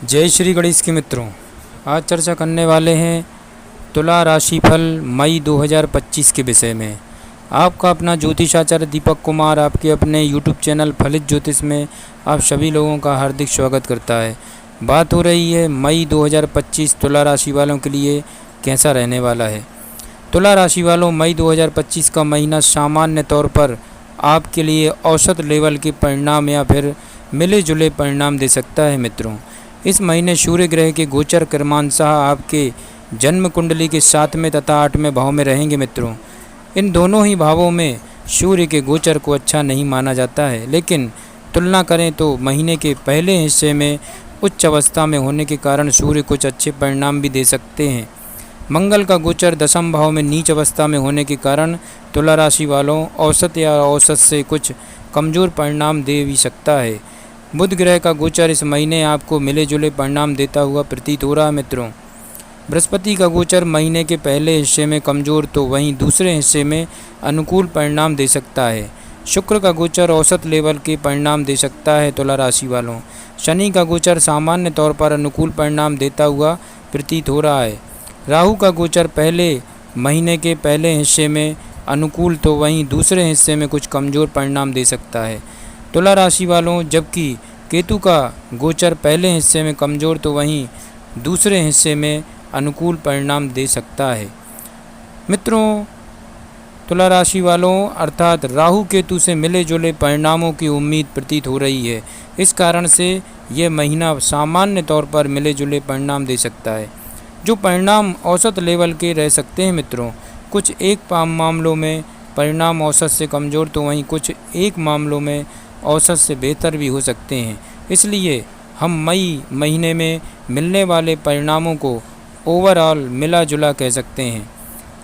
जय श्री गणेश के मित्रों, आज चर्चा करने वाले हैं तुला राशिफल मई 2025 के विषय में। आपका अपना ज्योतिषाचार्य दीपक कुमार आपके अपने YouTube चैनल फलित ज्योतिष में आप सभी लोगों का हार्दिक स्वागत करता है। बात हो रही है मई 2025 तुला राशि वालों के लिए कैसा रहने वाला है। तुला राशि वालों, मई 2025 का महीना सामान्य तौर पर आपके लिए औसत लेवल के परिणाम या फिर मिले जुले परिणाम दे सकता है। मित्रों, इस महीने सूर्य ग्रह के गोचर क्रमांशः आपके जन्म कुंडली के 7वें तथा 8वें भाव में रहेंगे। मित्रों, इन दोनों ही भावों में सूर्य के गोचर को अच्छा नहीं माना जाता है, लेकिन तुलना करें तो महीने के पहले हिस्से में उच्च अवस्था में होने के कारण सूर्य कुछ अच्छे परिणाम भी दे सकते हैं। मंगल का गोचर दशम भाव में नीच अवस्था में होने के कारण तुला राशि वालों औसत या औसत से कुछ कमज़ोर परिणाम दे भी सकता है। बुध ग्रह का गोचर इस महीने आपको मिले जुले परिणाम देता हुआ प्रतीत हो रहा है। मित्रों, बृहस्पति का गोचर महीने के पहले हिस्से में कमज़ोर तो वहीं दूसरे हिस्से में अनुकूल परिणाम दे सकता है। शुक्र का गोचर औसत लेवल के परिणाम दे सकता है तुला राशि वालों। शनि का गोचर सामान्य तौर पर अनुकूल परिणाम देता हुआ प्रतीत हो रहा है। राहु का गोचर पहले महीने के पहले हिस्से में अनुकूल तो वहीं दूसरे हिस्से में कुछ कमज़ोर परिणाम दे सकता है तुला राशि वालों, जबकि केतु का गोचर पहले हिस्से में कमज़ोर तो वहीं दूसरे हिस्से में अनुकूल परिणाम दे सकता है। मित्रों, तुला राशि वालों अर्थात राहु केतु से मिले जुले परिणामों की उम्मीद प्रतीत हो रही है। इस कारण से यह महीना सामान्य तौर पर मिले जुले परिणाम दे सकता है। जो परिणाम औसत लेवल के रह सकते हैं मित्रों, कुछ एक मामलों में परिणाम औसत से कमज़ोर तो वहीं कुछ एक मामलों में औसत से बेहतर भी हो सकते हैं। इसलिए हम मई महीने में मिलने वाले परिणामों को ओवरऑल मिला जुला कह सकते हैं।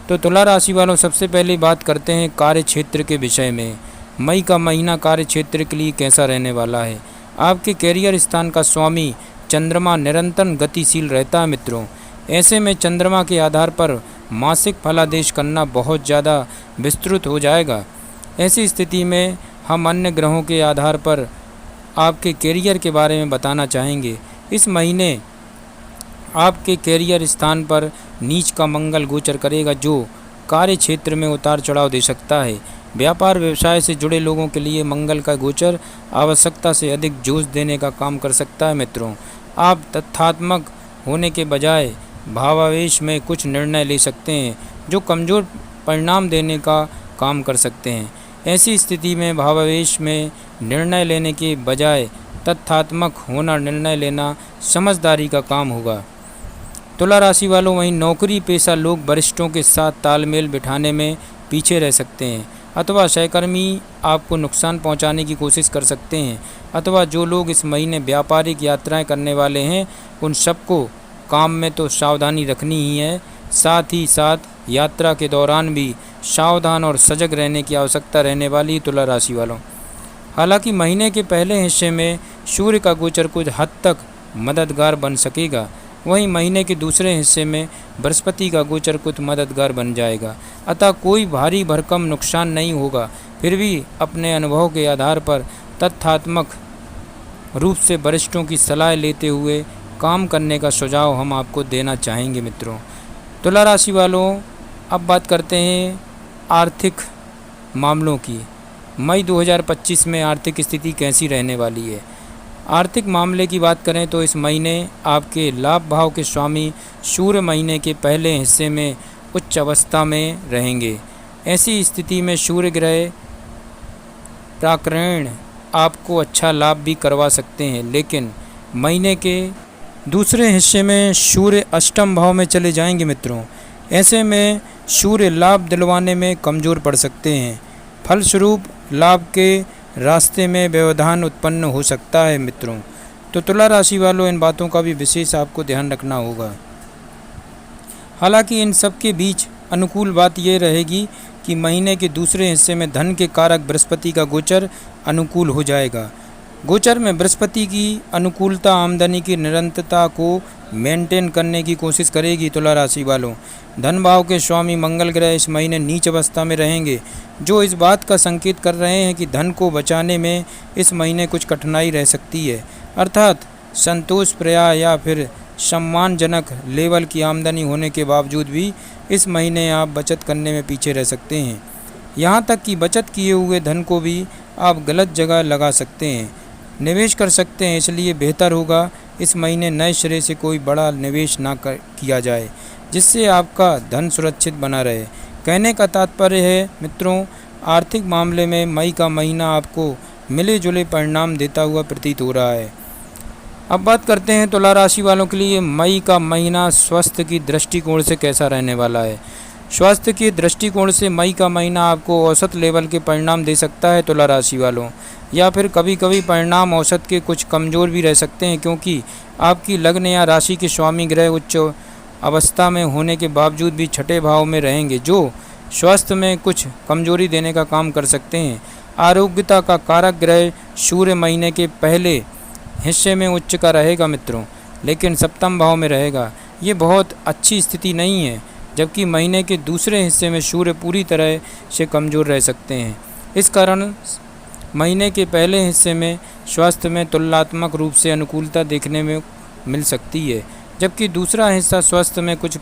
तो तुला राशि वालों, सबसे पहले बात करते हैं कार्य क्षेत्र के विषय में। मई का महीना कार्य क्षेत्र के लिए कैसा रहने वाला है। आपके कैरियर स्थान का स्वामी चंद्रमा निरंतर गतिशील रहता है। मित्रों, ऐसे में चंद्रमा के आधार पर मासिक फलादेश करना बहुत ज़्यादा विस्तृत हो जाएगा। ऐसी स्थिति में हम अन्य ग्रहों के आधार पर आपके कैरियर के बारे में बताना चाहेंगे। इस महीने आपके कैरियर स्थान पर नीच का मंगल गोचर करेगा, जो कार्य क्षेत्र में उतार चढ़ाव दे सकता है। व्यापार व्यवसाय से जुड़े लोगों के लिए मंगल का गोचर आवश्यकता से अधिक जोश देने का काम कर सकता है। मित्रों, आप तथ्यात्मक होने के बजाय भावावेश में कुछ निर्णय ले सकते हैं जो कमज़ोर परिणाम देने का काम कर सकते हैं। ऐसी स्थिति में भावावेश में निर्णय लेने के बजाय तथ्यात्मक होना निर्णय लेना समझदारी का काम होगा। तुला राशि वालों, वहीं नौकरी पेशा लोग वरिष्ठों के साथ तालमेल बिठाने में पीछे रह सकते हैं अथवा सहकर्मी आपको नुकसान पहुंचाने की कोशिश कर सकते हैं, अथवा जो लोग इस महीने व्यापारिक यात्राएं करने वाले हैं उन सबको काम में तो सावधानी रखनी ही है, साथ ही साथ यात्रा के दौरान भी सावधान और सजग रहने की आवश्यकता रहने वाली तुला राशि वालों। हालांकि महीने के पहले हिस्से में सूर्य का गोचर कुछ हद तक मददगार बन सकेगा, वहीं महीने के दूसरे हिस्से में बृहस्पति का गोचर कुछ मददगार बन जाएगा। अतः कोई भारी भरकम नुकसान नहीं होगा। फिर भी अपने अनुभव के आधार पर तथ्यात्मक रूप से वरिष्ठों की सलाह लेते हुए काम करने का सुझाव हम आपको देना चाहेंगे। मित्रों, तुला राशि वालों, अब बात करते हैं आर्थिक मामलों की। मई 2025 में आर्थिक स्थिति कैसी रहने वाली है। आर्थिक मामले की बात करें तो इस महीने आपके लाभ भाव के स्वामी सूर्य महीने के पहले हिस्से में उच्च अवस्था में रहेंगे। ऐसी स्थिति में सूर्य ग्रह प्राकरण आपको अच्छा लाभ भी करवा सकते हैं, लेकिन महीने के दूसरे हिस्से में सूर्य अष्टम भाव में चले जाएंगे। मित्रों, ऐसे में सूर्य लाभ दिलवाने में कमज़ोर पड़ सकते हैं। फलस्वरूप लाभ के रास्ते में व्यवधान उत्पन्न हो सकता है। मित्रों, तो तुला राशि वालों, इन बातों का भी विशेष आपको ध्यान रखना होगा। हालांकि इन सब के बीच अनुकूल बात यह रहेगी कि महीने के दूसरे हिस्से में धन के कारक बृहस्पति का गोचर अनुकूल हो जाएगा। गोचर में बृहस्पति की अनुकूलता आमदनी की निरंतरता को मेंटेन करने की कोशिश करेगी। तुला राशि वालों, धन भाव के स्वामी मंगल ग्रह इस महीने नीच अवस्था में रहेंगे, जो इस बात का संकेत कर रहे हैं कि धन को बचाने में इस महीने कुछ कठिनाई रह सकती है। अर्थात संतोष प्रया या फिर सम्मानजनक लेवल की आमदनी होने के बावजूद भी इस महीने आप बचत करने में पीछे रह सकते हैं। यहाँ तक कि बचत किए हुए धन को भी आप गलत जगह लगा सकते हैं, निवेश कर सकते हैं। इसलिए बेहतर होगा इस महीने नए सिरे से कोई बड़ा निवेश ना किया जाए, जिससे आपका धन सुरक्षित बना रहे। कहने का तात्पर्य है मित्रों, आर्थिक मामले में मई का महीना आपको मिले जुले परिणाम देता हुआ प्रतीत हो रहा है। अब बात करते हैं तुला राशि वालों के लिए मई का महीना स्वास्थ्य की दृष्टिकोण से कैसा रहने वाला है। स्वास्थ्य के दृष्टिकोण से मई का महीना आपको औसत लेवल के परिणाम दे सकता है तुला राशि वालों, या फिर कभी कभी परिणाम औसत के कुछ कमज़ोर भी रह सकते हैं, क्योंकि आपकी लग्न या राशि के स्वामी ग्रह उच्च अवस्था में होने के बावजूद भी छठे भाव में रहेंगे, जो स्वास्थ्य में कुछ कमजोरी देने का काम कर सकते हैं। आरोग्यता का कारक ग्रह सूर्य महीने के पहले हिस्से में उच्च का रहेगा मित्रों, लेकिन सप्तम भाव में रहेगा। ये बहुत अच्छी स्थिति नहीं है, जबकि महीने के दूसरे हिस्से में सूर्य पूरी तरह से कमज़ोर रह सकते हैं। इस कारण महीने के पहले हिस्से में स्वास्थ्य में तुलनात्मक रूप से अनुकूलता देखने में मिल सकती है, जबकि दूसरा हिस्सा स्वास्थ्य में कुछ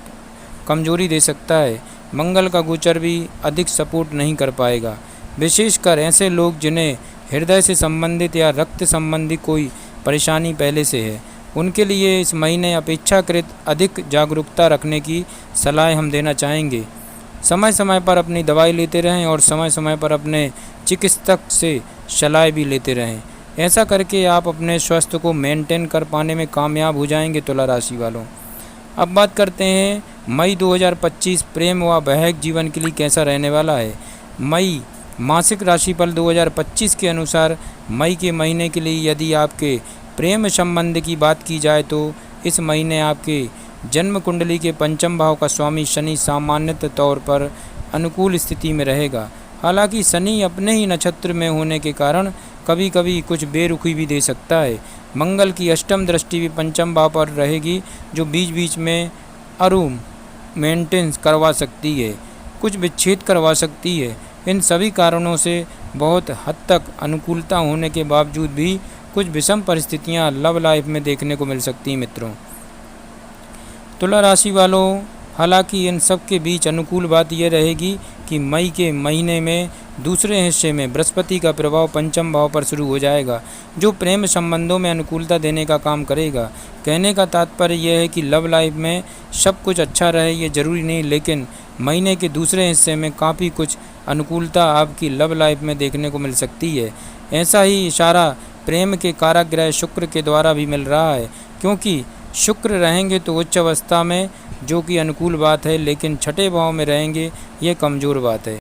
कमजोरी दे सकता है। मंगल का गोचर भी अधिक सपोर्ट नहीं कर पाएगा, विशेषकर ऐसे लोग जिन्हें हृदय से संबंधित या रक्त संबंधी कोई परेशानी पहले से है। उनके लिए इस महीने अपेक्षाकृत अधिक जागरूकता रखने की सलाह हम देना चाहेंगे। समय समय पर अपनी दवाई लेते रहें और समय समय पर अपने चिकित्सक से सलाह भी लेते रहें। ऐसा करके आप अपने स्वास्थ्य को मेंटेन कर पाने में कामयाब हो जाएंगे तुला राशि वालों। अब बात करते हैं मई 2025 प्रेम व वैवाहिक जीवन के लिए कैसा रहने वाला है। मई मासिक राशिफल 2025 के अनुसार मई के महीने के लिए यदि आपके प्रेम संबंध की बात की जाए तो इस महीने आपके जन्म कुंडली के पंचम भाव का स्वामी शनि सामान्यतः तौर पर अनुकूल स्थिति में रहेगा। हालांकि शनि अपने ही नक्षत्र में होने के कारण कभी कभी कुछ बेरुखी भी दे सकता है। मंगल की अष्टम दृष्टि भी पंचम भाव पर रहेगी, जो बीच बीच में मेंटेनेंस करवा सकती है, कुछ विच्छेद करवा सकती है। इन सभी कारणों से बहुत हद तक अनुकूलता होने के बावजूद भी कुछ विषम परिस्थितियां लव लाइफ में देखने को मिल सकती हैं मित्रों। तुला राशि वालों, हालांकि इन सब के बीच अनुकूल बात यह रहेगी कि मई के महीने में दूसरे हिस्से में बृहस्पति का प्रभाव पंचम भाव पर शुरू हो जाएगा, जो प्रेम संबंधों में अनुकूलता देने का काम करेगा। कहने का तात्पर्य यह है कि लव लाइफ में सब कुछ अच्छा रहे ये जरूरी नहीं, लेकिन महीने के दूसरे हिस्से में काफ़ी कुछ अनुकूलता आपकी लव लाइफ में देखने को मिल सकती है। ऐसा ही इशारा प्रेम के कारक ग्रह शुक्र के द्वारा भी मिल रहा है, क्योंकि शुक्र रहेंगे तो उच्च अवस्था में, जो कि अनुकूल बात है, लेकिन छठे भाव में रहेंगे ये कमज़ोर बात है।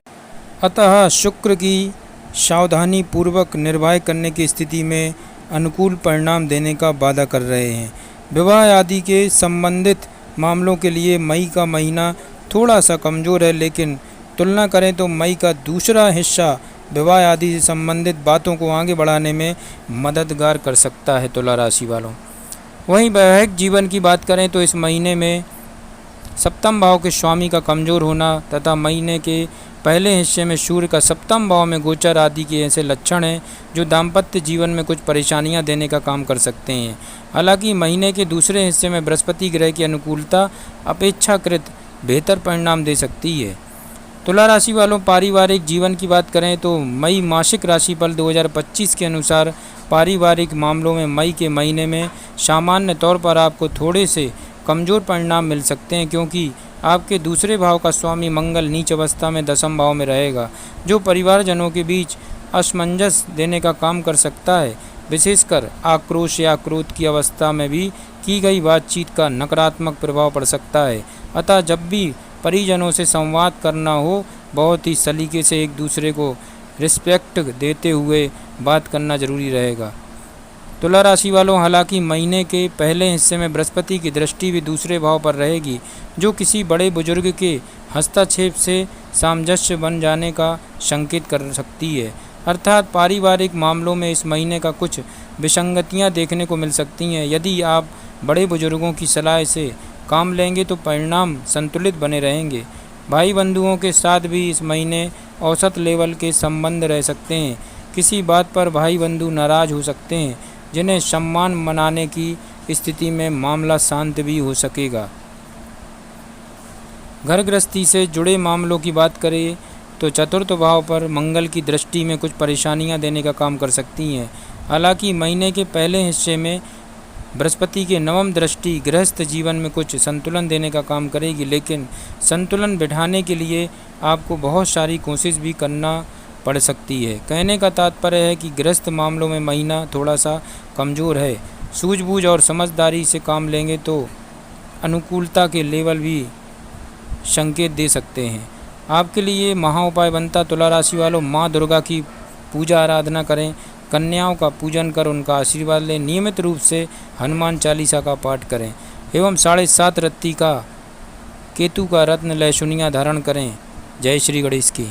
अतः शुक्र की सावधानी पूर्वक निर्वाह करने की स्थिति में अनुकूल परिणाम देने का वादा कर रहे हैं। विवाह आदि के संबंधित मामलों के लिए मई का महीना थोड़ा सा कमज़ोर है, लेकिन तुलना करें तो मई का दूसरा हिस्सा विवाह आदि से संबंधित बातों को आगे बढ़ाने में मददगार कर सकता है तुला राशि वालों। वहीं वैवाहिक जीवन की बात करें तो इस महीने में सप्तम भाव के स्वामी का कमज़ोर होना तथा महीने के पहले हिस्से में सूर्य का सप्तम भाव में गोचर आदि के ऐसे लक्षण हैं जो दाम्पत्य जीवन में कुछ परेशानियां देने का काम कर सकते हैं। हालांकि महीने के दूसरे हिस्से में बृहस्पति ग्रह की अनुकूलता अपेक्षाकृत बेहतर परिणाम दे सकती है। तुला राशि वालों, पारिवारिक जीवन की बात करें तो मई मासिक राशिफल 2025 के अनुसार पारिवारिक मामलों में मई के महीने में सामान्य तौर पर आपको थोड़े से कमज़ोर परिणाम मिल सकते हैं, क्योंकि आपके दूसरे भाव का स्वामी मंगल नीच अवस्था में दशम भाव में रहेगा, जो परिवारजनों के बीच असमंजस देने का काम कर सकता है। विशेषकर आक्रोश या क्रोध की अवस्था में भी की गई बातचीत का नकारात्मक प्रभाव पड़ सकता है। अतः जब भी परिजनों से संवाद करना हो, बहुत ही सलीके से एक दूसरे को रिस्पेक्ट देते हुए बात करना जरूरी रहेगा। तुला राशि वालों, हालांकि महीने के पहले हिस्से में बृहस्पति की दृष्टि भी दूसरे भाव पर रहेगी, जो किसी बड़े बुजुर्ग के हस्तक्षेप से सामंजस्य बन जाने का संकेत कर सकती है। अर्थात पारिवारिक मामलों में इस महीने का कुछ विसंगतियां देखने को मिल सकती हैं। यदि आप बड़े बुजुर्गों की सलाह से काम लेंगे तो परिणाम संतुलित बने रहेंगे। भाई बंधुओं के साथ भी इस महीने औसत लेवल के संबंध रह सकते हैं। किसी बात पर भाई बंधु नाराज हो सकते हैं। जिन्हें सम्मान मनाने की स्थिति में मामला शांत भी हो सकेगा। घर गृहस्थी से जुड़े मामलों की बात करें तो चतुर्थ भाव पर मंगल की दृष्टि में कुछ परेशानियां देने का काम कर सकती हैं। हालांकि महीने के पहले हिस्से में बृहस्पति की नवम दृष्टि गृहस्थ जीवन में कुछ संतुलन देने का काम करेगी, लेकिन संतुलन बिठाने के लिए आपको बहुत सारी कोशिश भी करना पड़ सकती है। कहने का तात्पर्य है कि गृहस्थ मामलों में महीना थोड़ा सा कमज़ोर है। सूझबूझ और समझदारी से काम लेंगे तो अनुकूलता के लेवल भी संकेत दे सकते हैं। आपके लिए महा उपाय बनता तुला राशि वालों, माँ दुर्गा की पूजा आराधना करें, कन्याओं का पूजन कर उनका आशीर्वाद लें, नियमित रूप से हनुमान चालीसा का पाठ करें एवं 7.5 रत्ती का केतु का रत्न लहसुनिया धारण करें। जय श्री गणेश की।